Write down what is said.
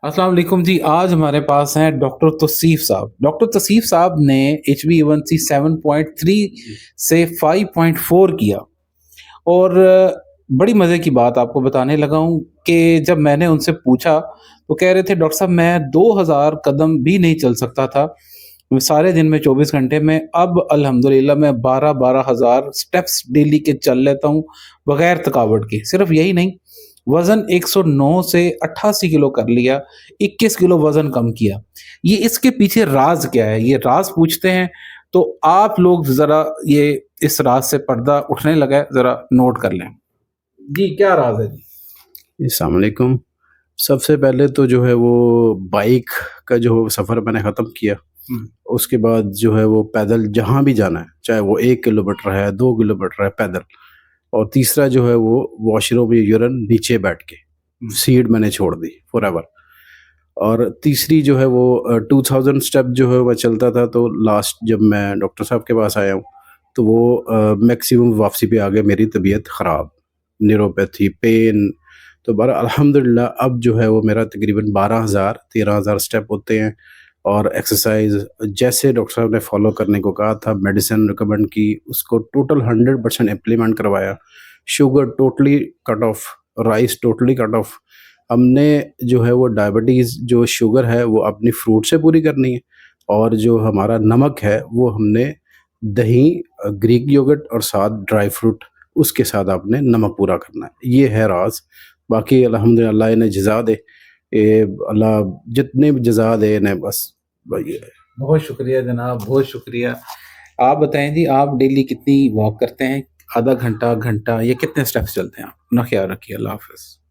अस्सलाम वालेकुम जी। आज हमारे पास हैं डॉक्टर तौसीफ साहब। डॉक्टर तौसीफ साहब ने HbA1c 7.3 से 5.4 किया। और बड़ी मज़े की बात आपको बताने लगा हूँ कि जब मैंने उनसे पूछा तो कह रहे थे डॉक्टर साहब मैं 2000 कदम भी नहीं चल सकता था सारे दिन में 24 घंटे में। अब अल्हम्दुलिल्लाह मैं 12-12 हज़ार स्टेप्स डेली के चल लेता हूँ बगैर थकावट के। सिर्फ यही नहीं, वज़न 109 से 88 किलो कर लिया, 21 किलो वज़न कम किया। ये इसके पीछे राज़ क्या है? ये राज़ पूछते हैं तो आप लोग ज़रा ये इस राज़ से पर्दा उठने लगा है, ज़रा नोट कर लें। जी, क्या राज़ है जी? अस्सलाम वालेकुम। सबसे पहले तो जो है वो बाइक का जो सफ़र मैंने ख़त्म किया। उसके बाद जो है वो पैदल जहाँ भी जाना है, चाहे वो 1 किलोमीटर है, 2 किलोमीटर है पैदल। और तीसरा जो है वो वॉशरूम या यूरिन नीचे बैठ के, सीट मैंने छोड़ दी फॉरएवर। और तीसरी जो है वो 2000 स्टेप जो है मैं चलता था, तो लास्ट जब मैं डॉक्टर साहब के पास आया हूँ तो वो मैक्सिमम वापसी पे आ गया, मेरी तबीयत ख़राब, न्यूरोपैथी, पेन। तो बहरहाल अल्हम्दुलिल्लाह अब जो है वो मेरा तकरीबन 12,000-13,000 स्टेप होते हैं। और एक्सरसाइज जैसे डॉक्टर साहब ने फॉलो करने को कहा था, मेडिसिन रिकमेंड की, उसको टोटल 100% इम्प्लीमेंट करवाया। Sugar totally cut off, rice totally cut off. हमने जो है वो डायबिटीज़ जो शुगर है वो अपनी फ्रूट से पूरी करनी है। और जो हमारा नमक है वो हमने दही, ग्रीक योगर्ट और साथ ड्राई फ्रूट, उसके साथ आपने नमक पूरा करना है। ये है राज। बाकी अल्हम्दुलिल्लाह इन्हें जज़ा दे, ये अल्लाह जितने भी जज़ा दे इन्हें, बस वही है। बहुत शुक्रिया जनाब, बहुत शुक्रिया। आप बताएं जी, आप डेली कितनी वॉक करते हैं? आधा घंटा, घंटा या कितने स्टेप्स चलते हैं आप? अपना ख्याल रखिए। अल्लाह हाफ़िज़।